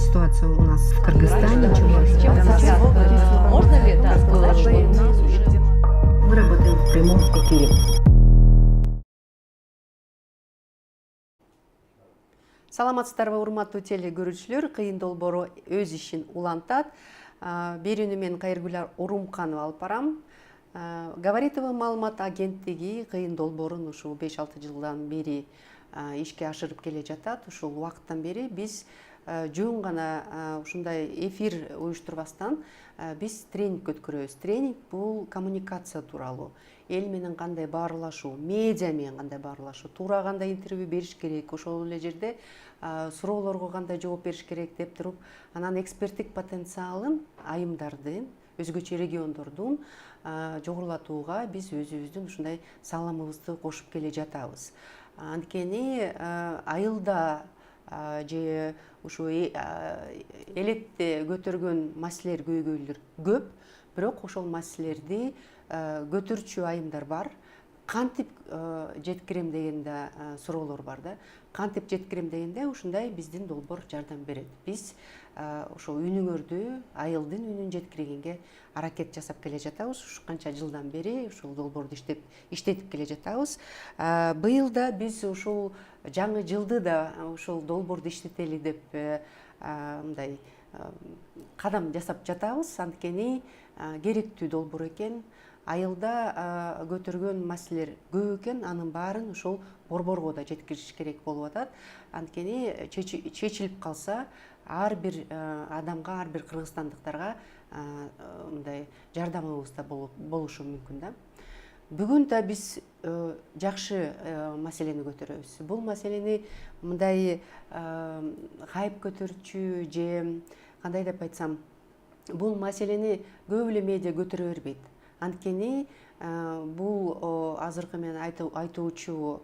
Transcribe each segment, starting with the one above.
ситуация у нас в Кыргызстане. Можно ли сказать, что у нас уже... Мы работаем в прямом эфире. Саламатсыздарбы урматтуу теле көрүүчүлөр, кыйын долбоору өз ишин улантат. Берүүнү мен Кайыргүл Урумканова алып барам. Говоритова маалымат агенттиги кыйын долбоорун ушул 5-6 жылдан бери ишке ашырып келе жатат. Ушул убакыттан бери биз жөн гана ушундай эфир уюштурбастан биз тренинг өткөрөбүз. Тренинг бул коммуникация тууралуу. Эл менен кандай баарлашуу, медиа менен кандай баарлашуу, туура кандай интервью бериш керек, ошол эле жерде суроолорго кандай жооп бериш керек деп туруп, анан эксперттик потенциалын айымдардын, өзгөчө региондордун жогорулатууга биз өзүбүздүн ушундай салымыбызды кошуп келе жатабыз. Анткени айылда же ушу элетте көтөргөн маселелер, көйгөйлөр көп, бирок ошол маселелерди көтөрчү айымдар бар. Кантип жеткирем дегенде суроолор бар да. Кантип жеткирем дегенде ушундай биздин долбоор жардам берет. Биз ошол үнүңөрдү, айылдын үнүн жеткиргенге аракет жасап келе жатабыз. Ушу канча жылдан бери ушул долбоорду иштетип келе жатабыз. Быйыл да биз ушул жаңы жылды да ушул долбоорду иштетели деп мындай кадам жасап жатабыз. Анткени керектүү долбоор экен. Айылда көтөргөн маселелер көп экен, анын баарын ушул борборго да жеткириш керек болуп атат. Анткени чечилип калса, ар бир адамга, ар бир кыргызстандыктарга мындай жардамыбыз да болушу мүмкүн да. Бүгүн да биз жакшы маселени көтөрөбүз. Бул маселени мындай хайп көтөрчү же кандай деп айтсам, бул маселени көп эле медиа көтөрө бербейт. Анткени бул азыркы мен айтуучу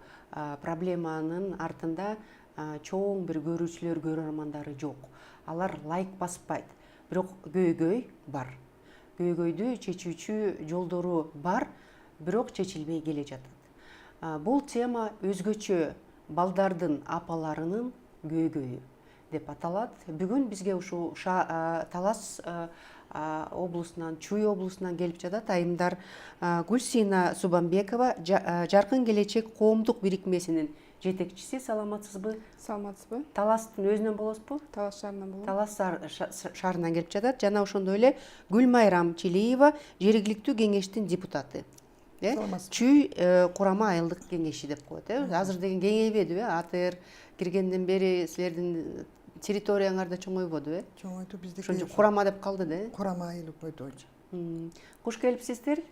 проблеманын артында чоң бир көрүүчүлөр, көрөрмандары жок. Алар лайк баспайт. Бирок көйгөй бар. Көйгөйдү чечүүчү жолдору бар, бирок чечилбей келе жатат. Бул тема өзгөчө балдардын апаларынын көйгөйү деп аталат. Бүгүн бизге ушул Талас облусунан, Чүй облусунан келип жатат айымдар. Гүлсина Субанбекова, Жаркын келечек коомдук бирикмесинин жетекчиси. Саламатсызбы? Саламатсызбы? Таластын өзүнөн болосузбу? Талас шаарынан болом. Талас шаарынан келип жатат. Жана ошондой эле Гүлмайрам Чилиева, жергиликтүү кеңештин депутаты. Чүй курама айылдык кеңеши деп коет. Азыр деген кеңейбедиби? Атыр киргенден бери силердин территорияңарда чоңойбоду, Чоңойду биздики. Ошончо курама деп калды да. Курама айылып койду ойчу. Куш келипсиздер.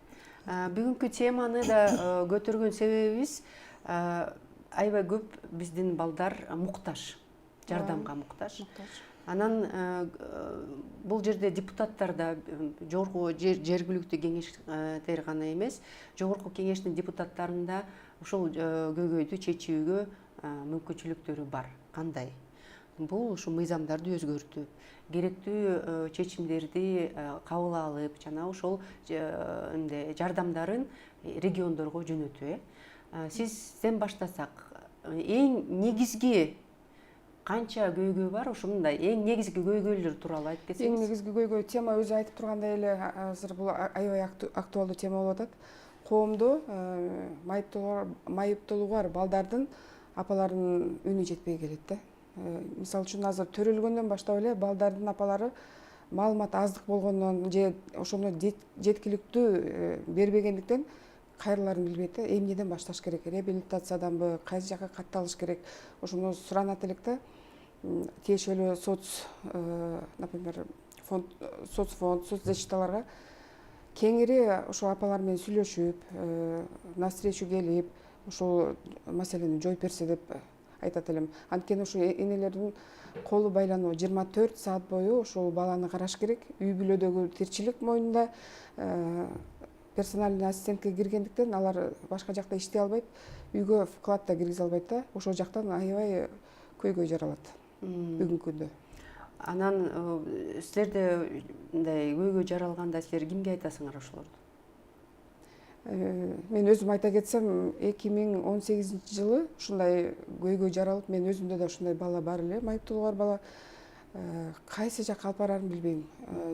Бүгүнкү теманы да көтөргөн себебибиз аябай көп биздин балдар муктаж, жардамга муктаж. Анан бул жерде депутаттар да жогорку жергиликтүү кеңештер гана эмес, жогорку кеңештин депутаттарында ушул көйгөйдү чечүүгө мүмкүнчүлүктөрү бар. Кандай? Бул ушу мыйзамдарды өзгөртүп, керектүү чечимдерди кабыл алып, жана ошол жардамдарын региондорго жөнөтүү. Сизден баштасак, эң негизги канча көйгөй бар, ошондой эң негизги көйгөйлөр тууралуу айтып кетсеңиз. Эң негизги көйгөй тема өзү айтып тургандай эле азыр бул аябай актуалдуу тема болуп атат. Коомдо майыптоолугу бар балдардын апаларынын үнү жетпей келет да. Мисалы үчүн азыр төрөлгөндөн баштап эле балдардын апалары маалымат аздык болгондон же ошону жеткиликтүү бербегендиктен кайрыларын билбейт да. Эмнеден башташ керек? Реабилитацияданбы, кайсы жака катталыш керек? Ошону суранат элек да. Тиешелүү например, соцфонд, соцзащиталарга кеңири ошол апалар менен сүйлөшүп, на встречу келип, ошол маселени жооп берсе деп айтат элем. Анткени ошо энелердин колу байлануу 24 саат бою ошол баланы караш керек. Үй бүлөдөгү тирчилик мойнунда. Персональный ассистентке киргендиктен алар башка жакта иштей албайт, үйгө вклад да киргизе албайт да. Ошол жактан аябай көйгөй жаралат бүгүнкү күндө. Анан силерде мындай көйгөй жаралганда силер кимге айтасыңар ошолорду? Мен өзүм айта кетсем, 2018 жылы ушундай көйгөй жаралып, мен өзүмдө да ушундай бала бар эле, майыптоолугу бар бала. кайсы жакка алып барарын билбейм.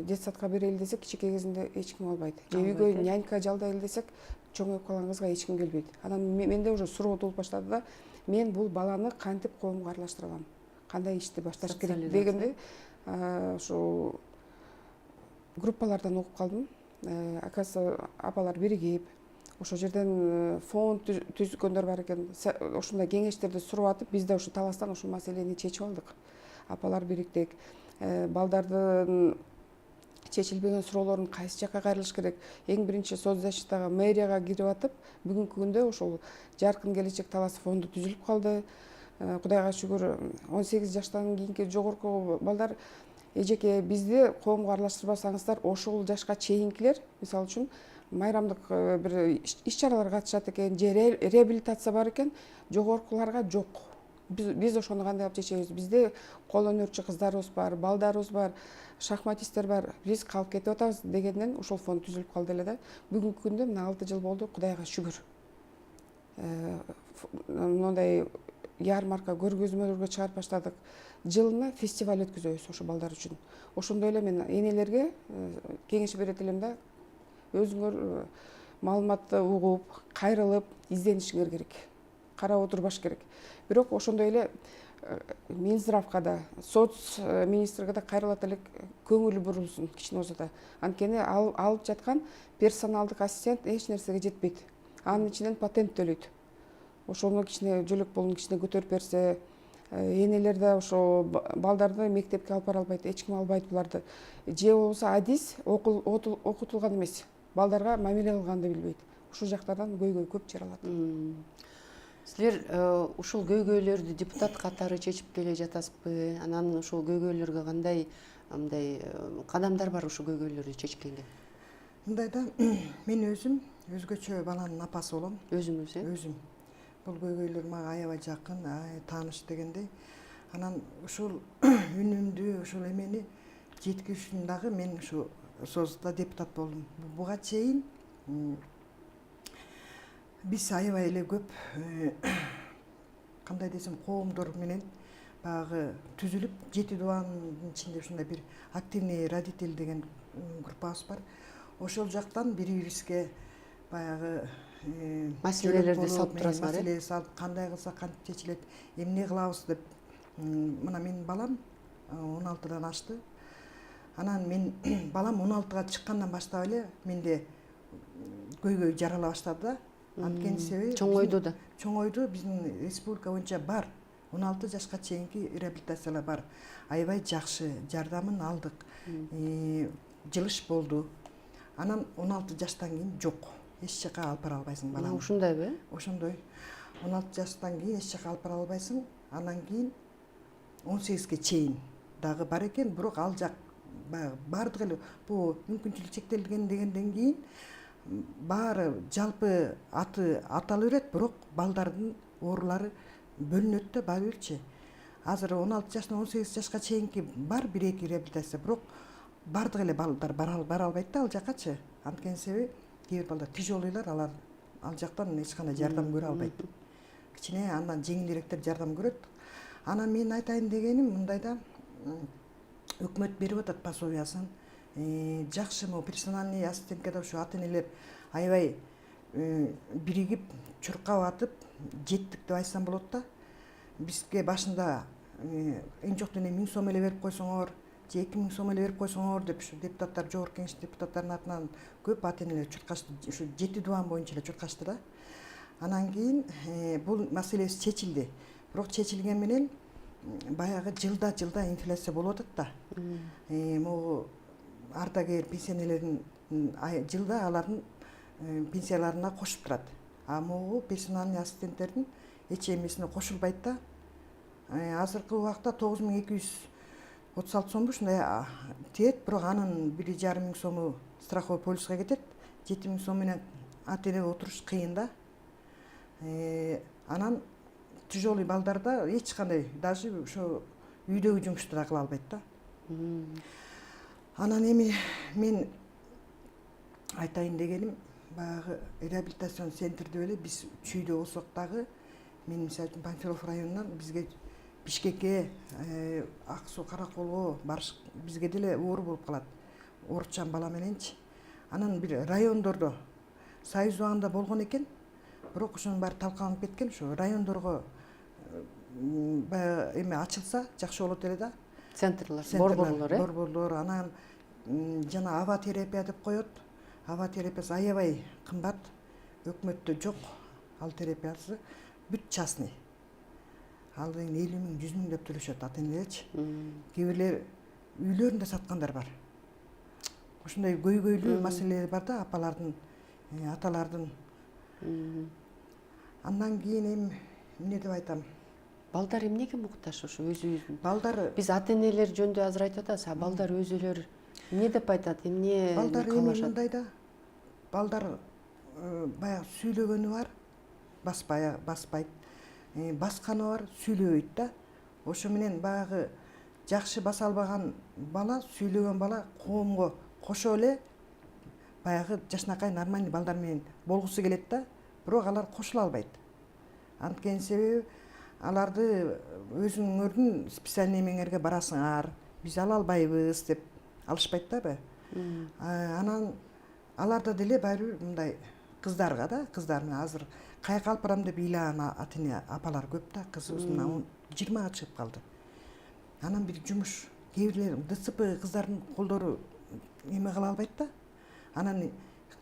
Детсадка берели десек кичике кезинде эч ким албайт. Же Албайт, үйгө нянька жалдайлы десек чоңоюп калган кызга эч ким келбейт. Анан менде уже суроо туулуп баштады да, мен бул баланы кантип коомго аралаштыра алам, кандай ишти башташ керек дегенде ошо группалардан угуп калдым. Оказывается, апалар биригип ошол жерден фонд түзгөндөр бар экен. Ошондой кеңештерди сурап атып, биз да ошо таластан ушул маселени чечип алдык. Апалар бириктик, балдардын чечилбеген суроолорун кайсы жакка кайрылыш керек. Эң биринчи соцзащитага, мэрияга кирип атып, бүгүнкү күндө ошол Жаркын келечек талас фонду түзүлүп калды. Кудайга шүгүр, 18 жаштан кийинки жогорку балдар эжеке бизди коомго аралаштырбасаңыздар, ошол жашка чейинкилер, мисалы үчүн майрамдык бир иш-чараларга катышат экен, же реабилитация бар экен, жогоркуларга жок. Биз ошону кандай кылып чечебиз? Бизде кол өнөрчү кыздарыбыз бар, балдарыбыз бар, шахматисттер бар. Биз калып кетип атабыз дегенден ошол фонд түзүлүп калды эле да. Бүгүнкү күндө мына 6 жыл болду, Кудайга шүгүр. Мындай ярмарка көргөзмөлөргө чыгарып баштадык. Жылына фестиваль өткүзөбүз ошо балдар үчүн. Ошондой эле мен энелерге кеңеш берет элем да, өзүңөр маалыматты угуп, кайрылып, изденишиңер керек. Карап отурбаш керек. Бирок ошондой эле Минздравга да, соц министрге да кайрылат элек көңүлү бурулсун кичине болсо да. Анткени алып жаткан персоналдык ассистент эч нерсеге жетпейт. Анын ичинен патент төлөйт. Ошону кичине жөлөк болун кичине көтөрүп берсе, энелер да ошо балдарды мектепке алып бара албайт, эч ким албайт буларды. Же болбосо адис окутулган эмес, балдарга мамиле кылганды билбейт. Ушул жактардан көйгөй көп жаралат. Силер ушул көйгөйлөрдү депутат катары чечип келе жатасызбы? Анан ушул көйгөйлөргө кандай кадамдар бар ушул көйгөйлөрдү чечкенге? Мындайда мен өзүм өзгөчө баланын апасы болом. Өзүңүз, Өзүм. Бул көйгөйлөр мага аябай жакын, тааныш дегендей. Анан ушул үнүмдү, ушул эмени жеткизиш үчүн дагы мен ушу СОЗда депутат болдум. Буга чейин биз аябай эле көп кандай десем коомдор менен баягы түзүлүп, 7 дубанын ичинде ушундай бир активный родитель деген группабыз бар. Ошол жактан бири-бирибизге баягы маселелерди салып турасыздар, маселе салып, кандай кылсак кантип чечилет, эмне кылабыз деп. Мына менин балам 16-дан ашты. Анан мен балам 16-га чыккандан баштап эле менде көйгөй жарала баштады да. Анткени себеби чоңойду да. Чоңойду, биздин республика боюнча бар. 16 жашка чейинки реабилитациялар бар. Аябай жакшы жардамын алдык. Жылыш болду. Анан 16 жаштан кийин жок. Эч жака алып бара албайсың баланы. Ушундайбы? Ошондой. 16 жаштан кийин эч жака алып бара албайсың. Анан кийин 18ге чейин дагы бар экен, бирок ал жак бардык эле бул мүмкүнчүлүк чектелген дегенден кийин баары жалпы аты атала берет, бирок балдардын оорулары бөлүнөт да бабелчи. Азыр 16 жаштан 18 жашка чейинки бар 1-2 реабилитация, бирок бардык эле балдар бара албайт да ал жаккачы. Анткени себеби кээ бир балдар тяжелыйлар, алар ал жактан эч кандай жардам көрө албайт. Кичине андан жеңилирээктер жардам көрөт. Анан мен айтайын дегеним мындайда өкмөт берип атат пособиясын. Жакшы могу персональный ассистентке да ушу ата-энелер аябай биригип, чуркап атып, жеттик деп айтсам болот да. Бизге башында эң жок дегенде 1000 сом эле берип койсоңор, же 2000 сом эле берип койсоңор деп ушу депутаттар, жогорку кеңеш депутаттарынын атынан көп ата-энелер чуркашты, ушу 7 дубан боюнча эле чуркашты да. Анан кийин бул маселебиз чечилди. Бирок чечилген менен баягы жылда инфляция болуп атат да. Могу ардагер пенсионерлердин жылда алардын пенсияларына кошуп турат. А могу персональный ассистенттердин эч эмесине кошулбайт да. Азыркы убакта 9236 сомду ушундай тиет, бирок анын 1,5 сому страховой полиске кетет. 7000 сом менен ата-эне отуруш кыйын да. Анан тяжелый балдарда эч кандай даже ошо үйдөгү жумушту да кыла албайт да. Анан эми мен айтайын дегеним, баягы реабилитацион центрде эле биз чүйдө болсок дагы, мен мисалы үчүн Панфилов районунан бизге Бишкекке, Ак Суу, Караколго барыш бизге деле оор болуп калат. Орусчан бала мененчи. Анан бир райондордо союз убагында болгон экен. Бирок ошонун баары талкаланып кеткен. Ушу райондорго баягы эме ачылса жакшы болот эле да. Центрлар, борборлор, Борборлор, анан жана аба терапия деп коет. Аба терапиясы аябай кымбат. Өкмөттө жок ал терапиясы, бүт частный. Ал 50 000, 100 000 деп төлөшөт ата-энелерчи. Кээ бирлер үйлөрүндө саткандар бар. Ошондой көйгөйлүү маселелер бар да апалардын, аталардын. Андан кийин эмне деп айтам? Балдар эмнеге муктаж ошо өзүбүздүн? Балдар Биз ата-энелер жөнүндө азыр айтып атабыз, а балдар өзүлөр эмне деп айтат? Эмне балдар эми каалашат? мындай да. Балдар баягы сүйлөгөнү бар, баспайт. Басканы бар, сүйлөбөйт да. Ошо менен баягы жакшы баса албаган бала, сүйлөгөн бала коомго кошо эле баягы жашнакай нормальный балдар менен болгусу келет да, бирок алар кошула албайт. Анткени себеби аларды өзүңөрдүн специальный эмеңерге барасыңар, биз ала албайбыз деп алышпайт да. Анан аларда деле баары мындай кыздарга да, кыздар менен азыр каяка алып барам деп ыйлаган ата-эне апалар көп да, кызыбыз мына 20-га чыгып калды. Анан бир жумуш, кээ бирлер ДЦП кыздардын колдору эме кыла албайт да. Анан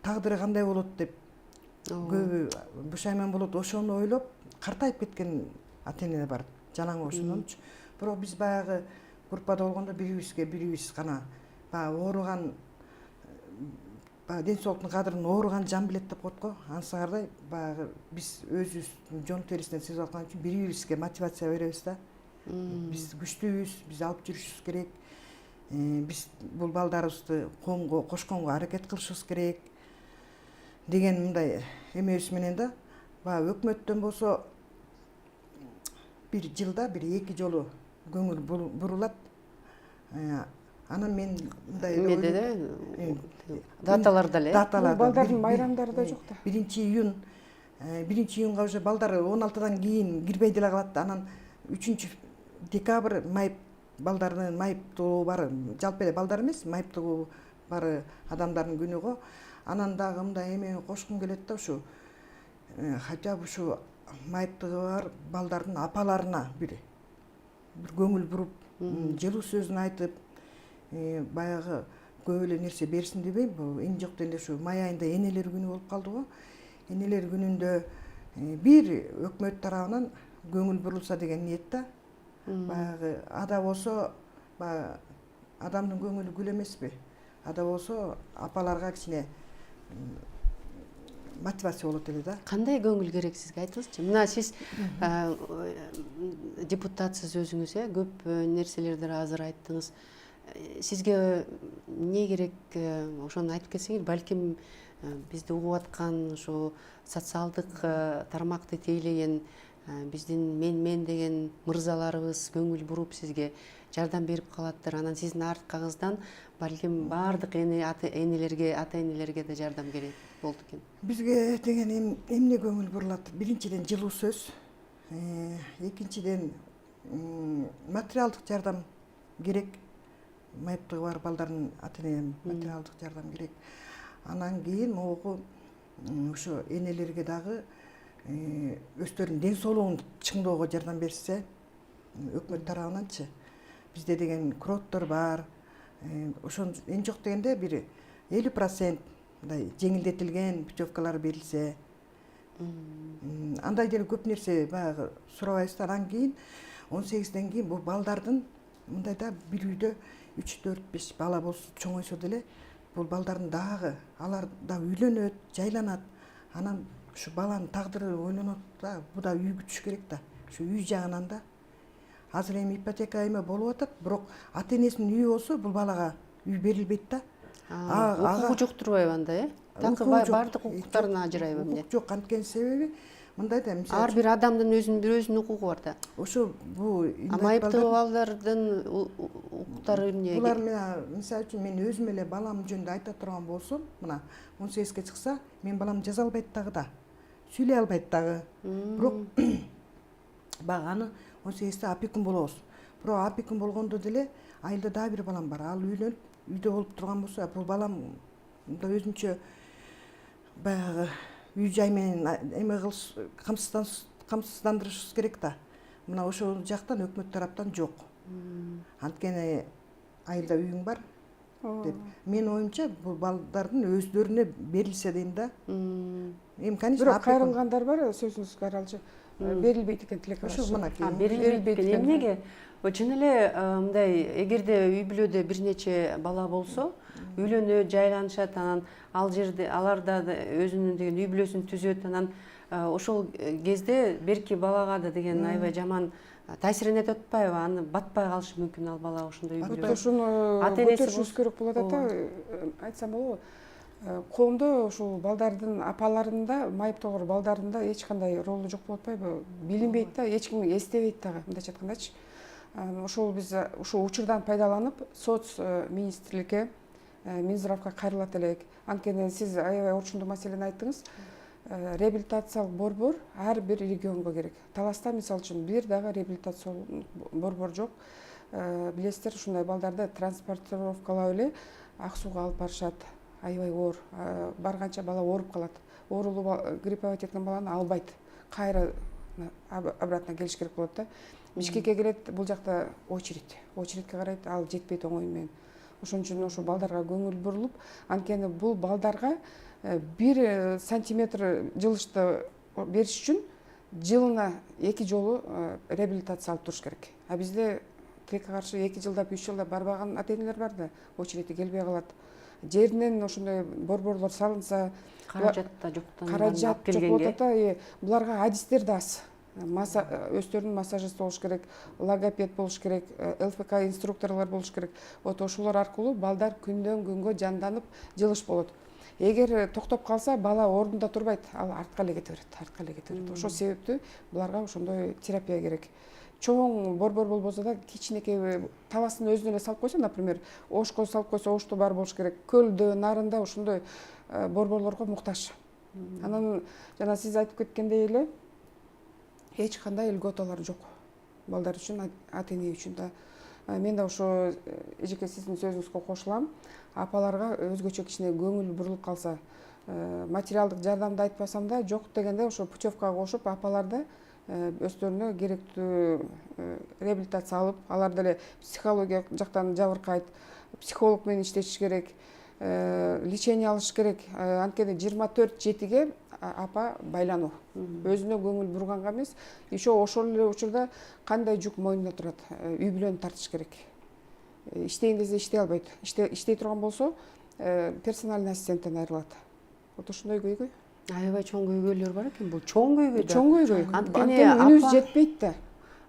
тагдыры кандай болот деп көбү бушайман болот, ошону ойлоп картайып кеткен ата-энелер бар. Жалаң ошондончу. Бирок биз баягы группада болгондо бирибиз гана баягы ооруган, ден соолуктун кадырын ооруган жан билет деп коет го. Ансыңардай баягы биз өзүбүз жон терисинен сезип аткан үчүн бири-бирибизге мотивация беребиз да. Биз күчтүүбүз, биз алып жүрүшүбүз керек. Биз бул балдарыбызды коомго кошконго аракет кылышыбыз керек деген мындай эмебиз менен да. Баягы өкмөттөн болсо бир жылда бир 2 жолу көңүл бурулат. Анан мен мындай Эмеде да, даталарда эле. Балдардын майрамдары да жок да. 1 июнга уже балдар 16-дан кийин кирбей деле калат. Анан 3 декабрь майып балдардын майыптуу бар, жалпы эле балдар эмес, майыптуу бар адамдардын күнү го. Анан дагы мындай эме кошкум келет да, ушу хотя бы ушу майыптыгы бар балдардын апаларына бир көңүл буруп, жылуу сөзүн айтып, баягы көп эле нерсе берсин дебейм. Бул эң жок дегенде ушу май айында энелер күнү болуп калды го. Энелер күнүндө бир өкмөт тарабынан көңүл бурулса деген ниетте. Баягы ада болсо, адамдын көңүлү гүл эмеспи? Ада болсо апаларга кичине мотивация болот эле да. Кандай көңүл керек сизге, айтыңызчы? Мына сиз депутатсыз өзүңүз, көп нерселерди азыр айттыңыз. Сизге эмне керек, ошону айтып кетсеңиз, балким бизди угуп аткан ушу социалдык тармакты тейлеген биздин мен деген мырзаларыбыз көңүл буруп сизге жардам берип калаттыр. Анан сиздин арткаңыздан балким баардык ата-энелерге да жардам керек болду экен. Бизге деген эмне көңүл бурулат? Биринчиден жылуу сөз, экинчиден материалдык жардам керек. Майыптыгы бар балдардын ата-энеге материалдык жардам керек. Анан кийин могу ушу энелерге дагы өздөрүнүн ден соолугун чыңдоого жардам берсе, өкмөт тарабынанчы. Бизде деген кроттор бар. Ошон эң жок дегенде бир 50% мындай жеңилдетилген путевкалар берилсе, андай деле көп нерсе баягы сурабайбыз да. Анан кийин 18-ден кийин бул балдардын мындай да бир үйдө 3-4-5 бала болсо, чоңойсо деле бул балдардын дагы алар да үйлөнөт, жайланат. Анан ушу баланын тагдыры ойлонот да, бу да үй күтүш керек да. Ушу үй жагынан да. Азыр эми ипотека эме болуп атат, бирок ата-энесинин үйү болсо бул балага үй берилбейт да. Укугу жок турбайбы анда, Так баардык укуктарын ажырайбы эмне? Укук жок, анткени себеби мындай да, мисалы Ар бир адамдын өзүнүн укугу бар да. Ошо бул Майыптуу балдардын укуктары эмне? Булар мисалы үчүн мен өзүм эле балам жөнүндө айта турган болсом, мына 18-ге чыкса, мен балам жаза албайт дагы да. Сүйлөй албайт дагы. Бирок Баягы аны 18-те опекун болобуз. Бирок опекун болгондо деле айылда дагы бир балам бар. Ал үйлөнүп үйдө болуп турган болсо, бул балам да өзүнчө баягы үй жай менен эме камсыздандырышыбыз керек да. Мына ошол жактан өкмөт тараптан жок. Анткени айылда үйүң бар деп. Менин оюмча бул балдардын өздөрүнө берилсе дейм да. Эми конечно Бирок кайрылгандар бар, сөзүңүзгө аралчы. Берилбейт экен тилекке ошол каршы. мынакей. Берилбейт экен. Эмнеге? Чын эле мындай, эгерде үй бүлөдө бир нече бала болсо, үйлөнөт, жайланышат, анан ал жерде алар да өзүнүн деген үй бүлөсүн түзөт, анан ошол кезде берки балага да деген аябай жаман таасирин атпайбы, аны батпай калышы мүмкүн ал бала ошондой үй бүлөдө. Ошону көтөрүшүбүз керек болот ата. Айтсам болобу? Коомдо ушул балдардын апаларында, майыптогор балдарында эч кандай ролу жок болуп атпайбы? Билинбейт да, эч ким эстебейт дагы, мындайча айткандачы. Ошол биз ушул учурдан пайдаланып, соц министрликке, Минздравга кайрылат элек. Анткени сиз аябай орчундуу маселени айттыңыз. Реабилитациялык борбор ар бир регионго керек. Таласта мисалы үчүн бир дагы реабилитациялык борбор жок. Билесиздер, ушундай балдарды транспортировкалап эле Ак Сууга алып барышат. Аябай оор. Барганча бала ооруп калат. Оорулуу грипповать эткен баланы албайт. Кайра обратно келиш керек болот да. Бишкекке келет, бул жакта очередь. Очередке карайт, ал жетпейт оңой менен. Ошон үчүн ошо балдарга көңүл бурулуп, анткени бул балдарга 1 сантиметр жылышты бериш үчүн жылына 2 жолу реабилитация алып туруш керек. А бизде тилекке каршы 2 жылдап, 3 жылдап барбаган ата-энелер бар да, очередке келбей калат. Жеринен ошондой борборлор салынса, Каражат да жоктон каражат жок болуп атат. Буларга адистер да аз. Өздөрүнүн массажист болуш керек, логопед болуш керек, ЛФК инструкторлор болуш керек. Вот ошолор аркылуу балдар күндөн күнгө жанданып жылыш болот. Эгер токтоп калса, бала ордунда турбайт, ал артка эле кете берет, Ошол себептүү буларга ошондой терапия керек. Чоң борбор болбосо да, кичинекей таластын өзүнө эле салып койсо, например, ошко салып койсо, ошто бар болуш керек. Көлдө, нарында ошондой борборлорго муктаж. Анан жана сиз айтып кеткендей эле, эч кандай льготалар жок балдар үчүн, ата-эне үчүн да. Мен да ошо эжеке сиздин сөзүңүзгө кошулам. Апаларга өзгөчө кичине көңүл бурулуп калса, материалдык жардамды айтпасам да, жок дегенде ошо путевкага кошуп, апаларды өздөрүнө керектүү реабилитация алып, алар деле психология жактан жабыркайт, психолог менен иштешиш керек, лечение алыш керек. Анткени 24/7ге апа байлануу. Өзүнө көңүл бурганга эмес, еще ошол эле учурда кандай жүк мойнуна турат, үй бүлөнү тартыш керек. Иштейин десе иштей албайт. Иштей турган болсо, персональный ассистенттен айрылат. Вот ошондой көйгөй. Аябай чоң көйгөйлөр бар экен. Бул чоң көйгөй да. Чоң көйгөй. Анткени үнүбүз жетпейт да.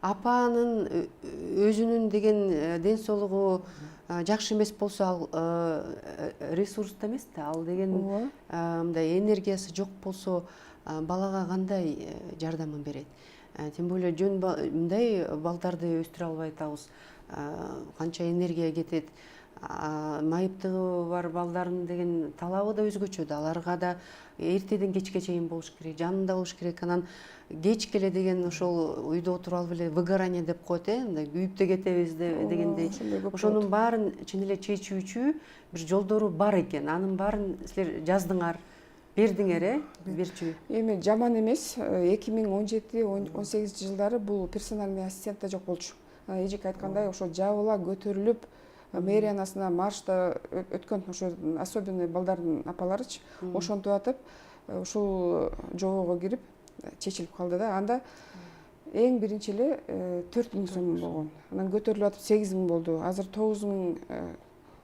Апанын өзүнүн деген ден соолугу жакшы эмес болсо, ал ресурс да эмес да. Ал деген мындай энергиясы жок болсо, балага кандай жардамын берет? Тем более жөн мындай балдарды өстүрө албай атабыз. Канча энергия кетет. Майыптыгы бар балдардын деген талабы да өзгөчө да. Аларга да эртеден кечке чейин болуш керек, жанында болуш керек. Анан кеч келе деген ошол үйдө отуруп алып эле выгорание деп коет, мындай күйүп да кетебиз дегендей. Ошонун баарын чын эле чечүүчү бир жолдору бар экен. Анын баарын силер жаздыңар, бердиңер, берчү. Эми жаман эмес. 2017-18 жылдары бул персональный ассистент да жок болчу. Эжеке айткандай, ошо жабыла көтөрүлүп, мэриянасына маршта өткөн ошо особенный балдардын апаларычы ошентип атып, ушул жобого кирип чечилип калды да. Анда эң биринчи эле 4.000 сом болгон. Анан көтөрүлүп атып 8.000 болду. Азыр 9.000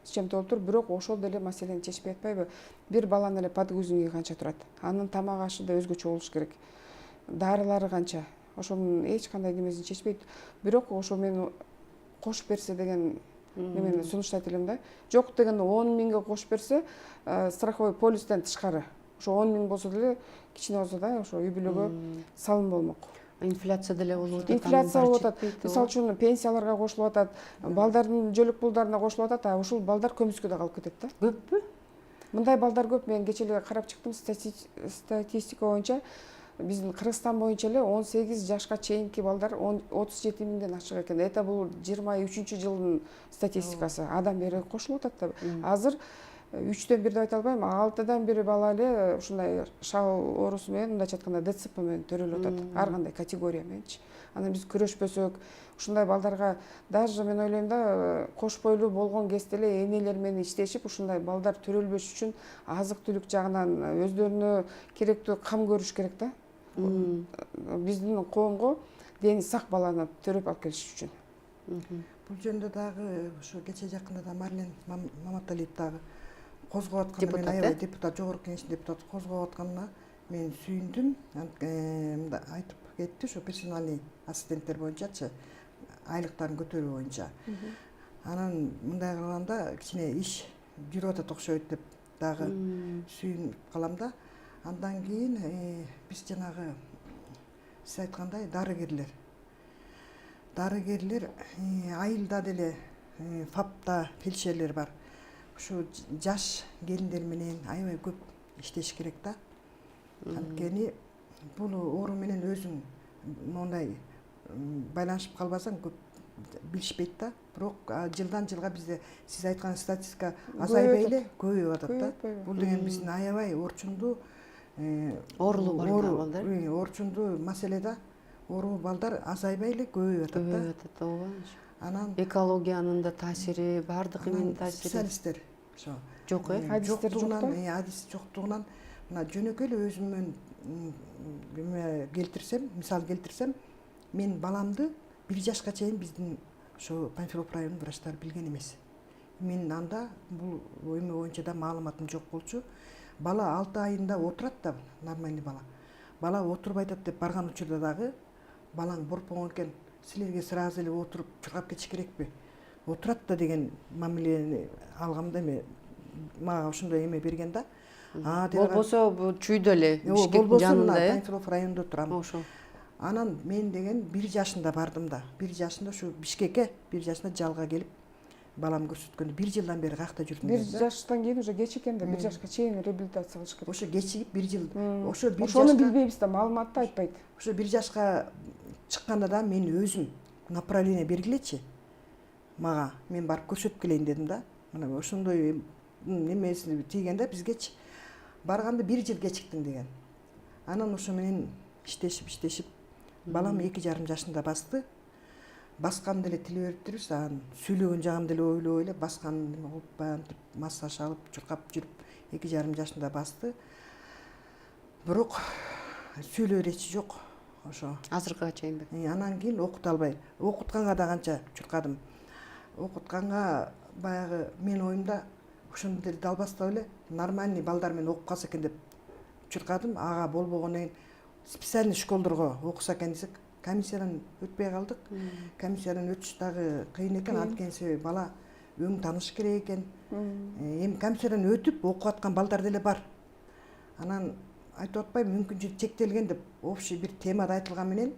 с чем-то болуп тур, бирок ошол деле маселени чечпей атпайбы? Бир баланын эле подгузнигине канча турат? Анын тамак ашы да өзгөчө болуш керек. Дарылары канча? Ошонун эч кандай немесин чечпейт. Бирок ошо мен кошуп берсе деген мен сунуштайт элем да. Жок деген 10.000ге кошуп берсе, страховой полистен тышкары. Ошо 10.000 болсо деле кичине болсо да ошо үй бүлөгө салым болмок. Инфляция деле болуп атат. Инфляция болуп атат. Мисалы үчүн пенсияларга кошулуп атат, балдардын жөлөк пулдарына кошулуп атат, а ушул балдар көмүскө да калып кетет да. Көппү? Мындай балдар көп. Мен кече эле карап чыктым, статистика боюнча биздин Кыргызстан боюнча эле 18 жашка чейинки балдар 37 миңден ашык экен. Это бул 23 жылдын статистикасы. Адан бери кошулуп атат да. Азыр 3-төн 1 деп айта албайм, 6-дан 1 бала эле ушундай шал оорусу менен, мындайча айтканда ДЦП менен төрөлүп атат. Ар кандай категория мененчи. Анан биз күрөшпөсөк, ушундай балдарга даже мен ойлойм да, кош бойлуу болгон кезде эле энелер менен иштешип, ушундай балдар төрөлбөш үчүн азык-түлүк жагынан өздөрүнө керектүү кам көрүш керек да. Биздин коомго дени сак баланы төрөп алып келиш үчүн. Бул жөнүндө дагы ушу кече жакында да Марлен Маматалиев дагы козгоп атканына, мен аябай депутат, жогорку кеңештин депутаты козгоп атканына мен сүйүндүм. Айтып кетти, ошо персоналный ассистенттер боюнчачы айлыктарын көтөрүү боюнча. Анан мындай кылганда кичине иш жүрүп атат окшойт деп дагы сүйүнүп калам да. Андан кийин биз жанагы сиз айткандай дарыгерлер айылда деле ФАПта фельдшерлер бар. Ушу жаш келиндер менен аябай көп иштеш керек да. Анткени бул оору менен өзүң мондай байланышып калбасаң көп билишпейт да. Бирок жылдан жылга бизде сиз айткан статистика азайбай эле көбөйүп атат да. Бул деген биздин аябай орчундуу Оорулуу бар балдар. Орчундуу маселе да. Оору балдар азайбай эле көбөйүп атат да. Көбөйүп атат, ооба. Анан Экологиянын да таасири, баардык эмнин таасири специалисттер ошо жок э? Адистер жок да? Адис жоктугунан мына жөнөкөй эле өзүмөн келтирсем, мисал келтирсем, мен баламды 1 жашка чейин биздин ошо Панфилов районунун врачтары билген эмес. Мен анда бул эме боюнча да маалыматым жок болчу. Бала 6 айында отурат да, нормальный бала. Бала отурбай атат деп барган учурда дагы балаң борпоң экен, силерге сразу эле отуруп чуркап кетиш керекпи? Отурат да деген мамилени алгамда эме мага ошондой эме берген да. Болбосо бул чүйдө эле Бишкектин жанында э? Панфилов районунда турам. Ошо. Анан мен деген 1 жашында бардым да. 1 жашында ушу Бишкекке 1 жашында жалга келип балам көрсөткөндө 1 жылдан бери каякта жүрдүм. 1 жаштан кийин уже кеч экен да, 1 жашка чейин реабилитация кылыш керек. Ошо кечигип 1 жыл. Ошо 1 Ошону жашка билбейбиз да, маалыматты айтпайт. ошо 1 жашка чыкканда да мен өзүм направление бергилечи. Мага мен барып көрсөтүп келейин дедим да. Мына ошондой немеси тийгенде бизгечи барганда 1 жыл кечиктиң деген. Анан ошо менен иштешип балам 2,5 жашында басты. Басканды деле тиле бериптирбиз, анан сүйлөгөн жагын деле ойлой эле баскан кылып бантип массаж алып чуркап жүрүп 2,5 жашында басты. Бирок сүйлөө речи жок ошо. Азыркыга чейинби? Анан кийин окута албай. Окутканга да канча чуркадым. Окутканга баягы мен оюмда ошондо деле далбастап эле нормальный балдар менен окуп калса экен деп чуркадым. Ага болбогондон кийин специальный школдорго окуса экен десек, комиссиядан өтпөй калдык. Комиссиядан өтүш дагы кыйын экен, анткени себеби бала өң тааныш керек экен. Эми комиссиядан өтүп окуп аткан балдар деле бар. Анан айтып атпайм, мүмкүнчүлүк чектелген деп общий бир темада айтылган менен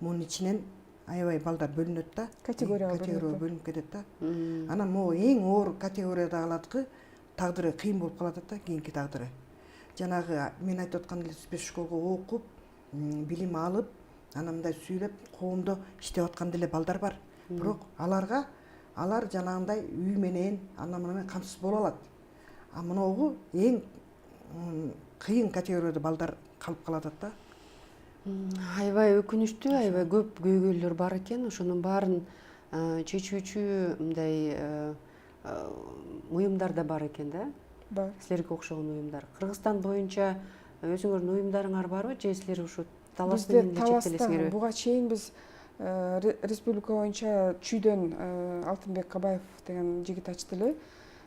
мунун ичинен аябай балдар бөлүнөт да. Категорияга бөлүнүп кетет да. Анан могу эң оор категориядагылардыкы тагдыры кыйын болуп калат да, кийинки тагдыры. Жанагы мен айтып аткан эле спецшколго окуп, билим алып, анан мындай сүйлөп, коомдо иштеп аткан деле балдар бар. Бирок алар жанагындай үй менен, ана мына менен камсыз боло алат. А мыногу эң кыйын категорияда балдар калып калат да. Аябай өкүнүчтүү, аябай көп көйгөйлөр бар экен. Ошонун баарын чечүүчү мындай уюмдар да бар экен да. Бар. Силерге окшогон уюмдар. Кыргызстан боюнча өзүңөрдүн уюмдарыңар барбы же силер ушу талас менен эле чектелесиңерби? Буга чейин биз республика боюнча чүйдөн Алтынбек Кабаев деген жигит ачты эле.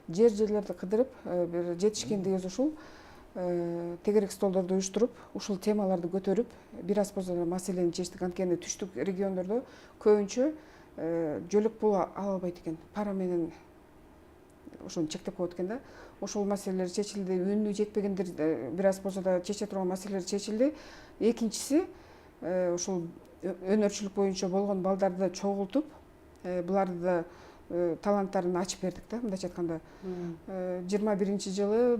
Жерлерди кыдырып, бир жетишкендиги ушул тегерек столдорду уюштуруп, ушул темаларды көтөрүп, бир аз болсо да маселени чечтик. Анткени түштүк региондордо көбүнчө жөлөк пул ала албайт экен. Пара менен ошону чектеп коет экен да. Ошол маселелер чечилди, үнү жетпегендер бир аз болсо да чече турган маселелер чечилди. Экинчиси, ошол өнөрчүлүк боюнча болгон балдарды чогултуп, буларды да таланттарын ачып бердик да, мындайча айтканда. 21-жылы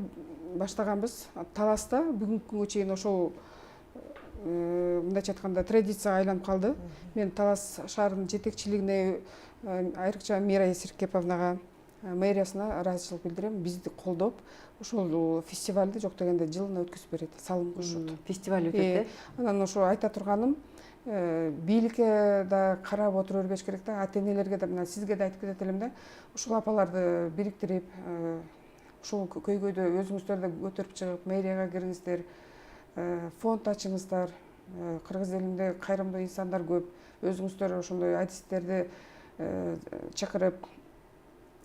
баштаганбыз Таласта, бүгүнкү күнгө чейин ошол мындайча айтканда традицияга айланып калды. Мен Талас шаарынын жетекчилигине, айрыкча Мира Серкеповнага, мэриясына ыраазычылык билдирем. Бизди колдоп, ушул фестивалды жок дегенде жылына өткүзүп берет, салым кошот. Фестиваль өтөт. Анан ошо айта турганым, бийликке да карап отура бербеш керек да, ата-энелерге да, мына сизге да айтып кетет элем да, ушул апаларды бириктирип, ушул көйгөйдү өзүңүздөр да көтөрүп чыгып, мэрияга кириңиздер, фонд ачыңыздар. Кыргыз элинде кайрымдуу инсандар көп. Өзүңүздөр ошондой адистерди чакырып,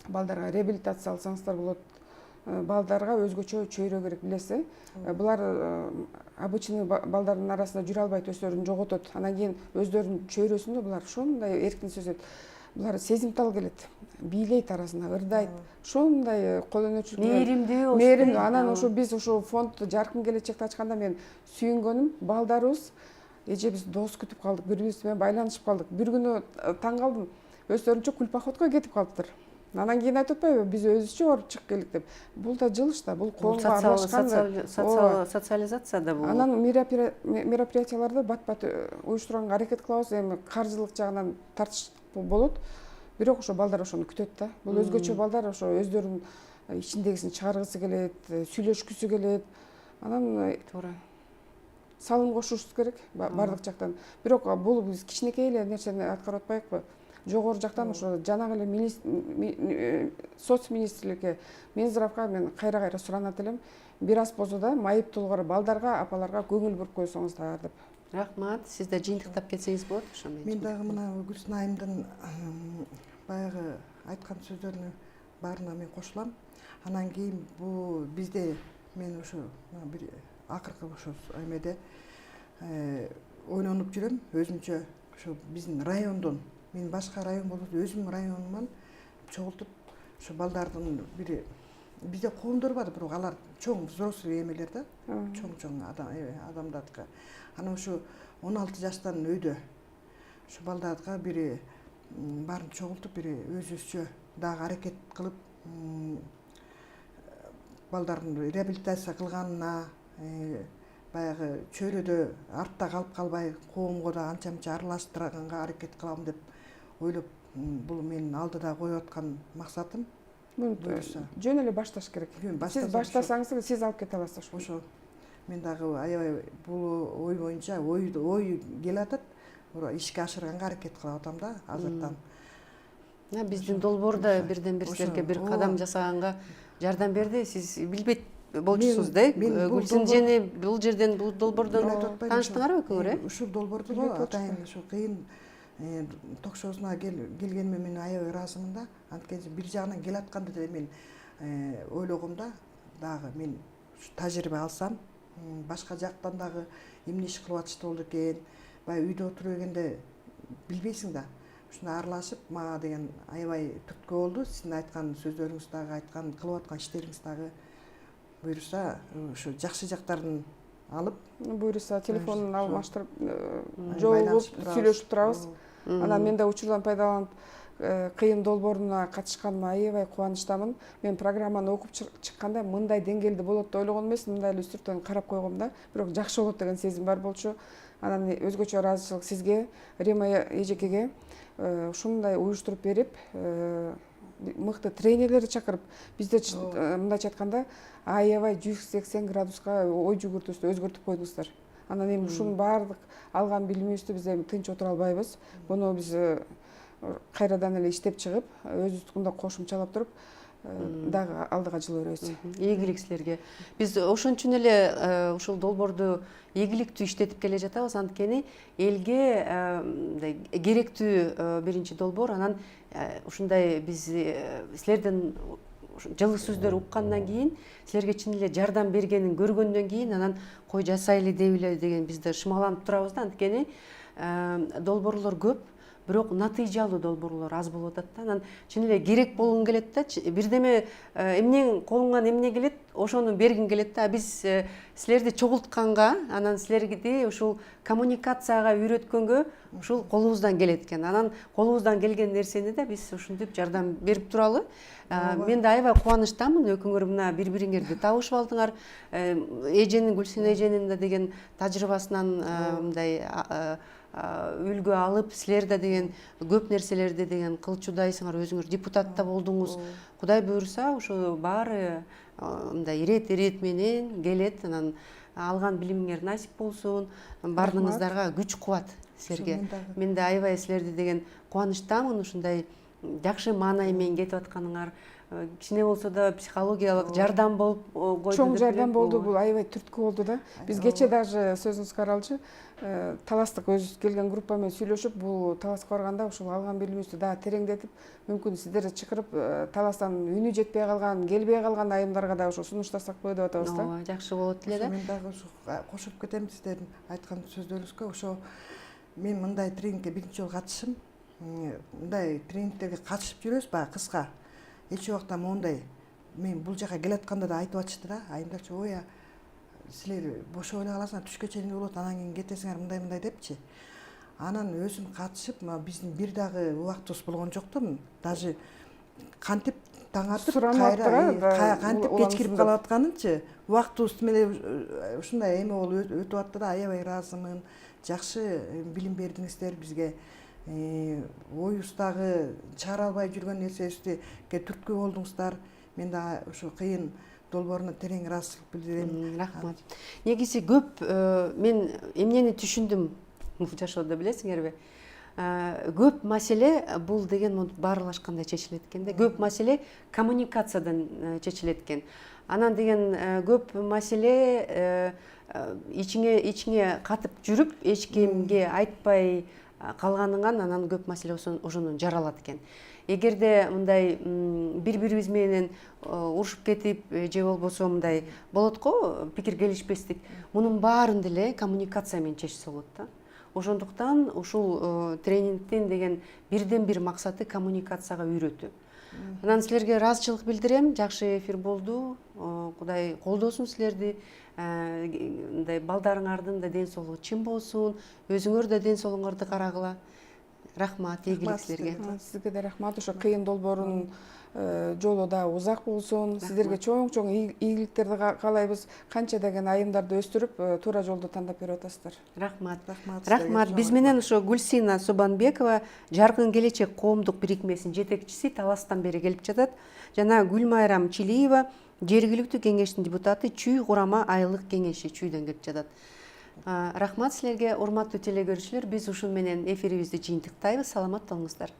балдарга реабилитация алсаңыздар болот. Балдарга өзгөчө чөйрө керек, билесиз. Булар обычный балдардын арасында жүрө албайт, өздөрүн жоготот. Анан кийин өздөрүнүн чөйрөсүндө булар ошондой эркин сөзөт. Булар сезимтал келет, бийлейт арасында, ырдайт. Ошондой кол өнөрчүлүк. Мээримдүү. Анан ошо биз ошо фонд жаркын келечекти ачканда мен сүйүнгөнүм, балдарыбыз эже биз дос күтүп калдык, бири-бирибиз менен байланышып калдык. Бир күнү таң калдым, өздөрүнчө кул походко кетип калыптыр. Анан кийин айтып атпайбы, биз өзүбүзчө барып чыгып келдик деп. Бул да жылыш да, бул коомго аралашкан социализация да бул. Анан мероприятияларды бат-бат уюштурганга аракет кылабыз. Эми каржылык жагынан тартыш болот. Бирок ошо балдар ошону күтөт да. Бул өзгөчө балдар ошо өздөрүнүн ичиндегисин чыгаргысы келет, сүйлөшкүсү келет. Анан туура салым кошушубуз керек бардык жактан. Бирок бул биз кичинекей эле нерсени аткарып атпайбыкпы? Жогору жактан ошо жанагы эле соц министрликке, Минздравга мен кайра суранат элем. Бир аз болсо да майыптуулгар балдарга, апаларга көңүл буруп койсоңуздар деп. Рахмат. Сиз да жыйынтыктап кетсеңиз болот ошо менен. Мен дагы мына Гүлсүн айымдын баягы айткан сөздөрүнө баарына мен кошулам. Анан кийин бул бизде мен ошо бир акыркы ошо эмеде ойлонуп жүрөм, өзүмчө ошо биздин райондон, мен башка район болбосо өзүмдүн районуман чогултуп ошо балдардын бир бизде коомдор бар, бирок алар чоң взрослый эмелер да, чоң адамдардыкы. Анан ошо 16 жаштан өйдө ошо балдарга бир баарын чогултуп бир өзүбүзчө дагы аракет кылып балдардын реабилитация кылганына, баягы чөйрөдө артта калып калбай коомго да анча-мынча аралаштырганга аракет кылам деп ойлоп, бул менин алдыда коюп аткан максатым. Жөн эле башташ керек. Сиз баштасаңыз сиз алып кете аласыз. Ошо мен дагы аябай бул ой боюнча ой келип атат, ишке ашырганга аракет кылып атам да азыртан. Биздин долбоор да бирден бир силерге бир кадам жасаганга жардам берди. Сиз билбейт болчусуз да. Гүлсүн жени бул жерден бул долбоордон тааныштыңарбы экөөңөр? Ушул долбоорду атайын ушу кыйын ток-шоусуна келгениме мен аябай ыраазымын да. Анткени бир жагынан келатканды деле мен ойлогом да, дагы мен тажрыйба алсам, башка жактан дагы эмне иш кылып атышты болду экен, баягы үйдө отуруп келгенде билбейсиң да. Ушуна аралашып, мага деген аябай түрткү болду. Сиздин айткан сөздөрүңүз дагы, айткан кылып аткан иштериңиз дагы буюрса, ушу жакшы жактарын алып, буюрса телефонун алмаштырып, жолугуп, сүйлөшүп турабыз. Анан мен да учурдан пайдаланып, кыйын долбооруна катышканыма аябай кубанычтамын. Мен программаны окуп чыкканда мындай деңгээлде болот деп ойлогон эмесмин, мындай эле үстүртөн карап койгом да. Бирок жакшы болот деген сезим бар болчу. Анан өзгөчө ыраазычылык сизге, Рима эжекеге ушундай уюштуруп берип, мыкты тренерлерди чакырып, бизде мындайча айтканда аябай 180 градуска ой жүгүртүүбүздү өзгөртүп койдуңуздар. Анан эми ушунун баардык алган билимибизди биз эми тынч отура албайбыз. Буну биз кайрадан эле иштеп чыгып, өзүбүздүн да кошумчалап туруп, дагы алдыга жылы беребиз. Ийгилик силерге. Биз ошон үчүн эле ушул долбоорду ийгиликтүү иштетип келе жатабыз, анткени элге керектүү биринчи долбоор. Анан ушундай биз силерден жылы сөздөр уккандан кийин, силерге чын эле жардам бергенин көргөндөн кийин, анан кой жасайлы деп эле деген бизде шымаланып турабыз да, анткени долбоорлор көп, бирок натыйжалуу долбоорлор аз болуп атат да. Анан чын эле керек болгун келет да, бирдеме эмнең колуңан эмне келет, ошону бергиң келет да. Биз силерди чогултканга, анан силерди ушул коммуникацияга үйрөткөнгө ушул колубуздан келет экен. Анан колубуздан келген нерсени да биз ушинтип жардам берип туралы. Мен да аябай кубанычтамын, экөөңөр мына бири-бириңерди табышып алдыңар. Эженин, Гүлсина эженин да деген тажрыйбасынан мындай үлгү алып, силер да деген көп нерселерди деген кылчудайсыңар, өзүңөр депутат да болдуңуз. Кудай буйруса, ушу баары мындай ирет менен келет. Анан алган билимиңер насип болсун. Бардыгыңыздарга күч кубат силерге. Мен да аябай силерди деген кубанычтамын, ушундай жакшы маанай менен кетип атканыңар. Кичине болсо да психологиялык жардам болуп койду. Чоң жардам болду, бул аябай түрткү болду да. Биз кече даже сөзүңүзгө каралчы таластык өзүбүз келген группа менен сүйлөшүп, бул таласка барганда ушул алган билимибизди дагы тереңдетип, мүмкүн сиздерди чакырып, таластан үнү жетпей калган, келбей калган айымдарга да ошо сунуштасакпы деп атабыз да. Ооба, жакшы болот эле да. Мен дагы ушу кошуп кетем сиздердин айткан сөздөрүңүзгө. Ошо мен мындай тренингке биринчи жолу катышым. Мындай тренингтерге катышып жүрөбүз баягы кыска. Эч убакта мондай мен бул жака келатканда да айтып атышты да, айымдарчы, ой, силер бошо эле каласыңар, түшкө чейин болот, анан кийин кетесиңер мындай депчи. Анан өзүм катышып, биздин бир дагы убактыбыз болгон жок да, даже кантип таң атып, кантип кеч кирип калып атканынчы, убактыбыз менен ушундай эме болуп өтүп атты да, аябай ыраазымын. Жакшы билим бердиңиздер бизге. Оюбуздагы чыгара албай жүргөн нерсебизди түрткү болдуңуздар. Мен да ушу кыйын долбооруна терең ыраазычылык билдирем. Рахмат. Негизи көп мен эмнени түшүндүм жашоодо билесиңерби? Көп маселе бул деген баарлашканда чечилет экен да. Көп маселе коммуникациядан чечилет экен. Анан деген көп маселе ичиңе катып жүрүп, эч кимге айтпай калганыңан анан көп маселе ошондон жаралат экен. Эгерде мындай бири-бирибиз менен урушуп кетип же болбосо мындай болот го, пикир келишпестик, мунун баарын деле коммуникация менен чечсе болот да. Ошондуктан ушул тренингдин деген бирден бир максаты коммуникацияга үйрөтүү. Анан силерге ыраазычылык билдирем, жакшы эфир болду. Кудай колдосун силерди. Мындай балдарыңардын да ден соолугу чын болсун, өзүңөр да ден соолугуңарды карагыла. Рахмат, ийгилик силерге. Сизге да рахмат. Ошо кыйын долбоорунун жолу да узак болсун. Сиздерге чоң ийгиликтерди каалайбыз. Канча деген айымдарды өстүрүп, туура жолду тандап берип атасыздар. Рахмат. Рахмат. Биз менен ошо Гүлсина Собанбекова Жаркын келечек коомдук бирикмесинин жетекчиси таластан бери келип жатат. Жана Гүлмайрам Чилиева жергиликтүү кеңештин депутаты, Чүй курама айылык кеңеши Чүйдөн келип жатат. Рахмат силерге, урматтуу телегөрүүчүлөр. Биз ушун менен эфирибизди жыйынтыктайбыз. Саламат болуңуздар.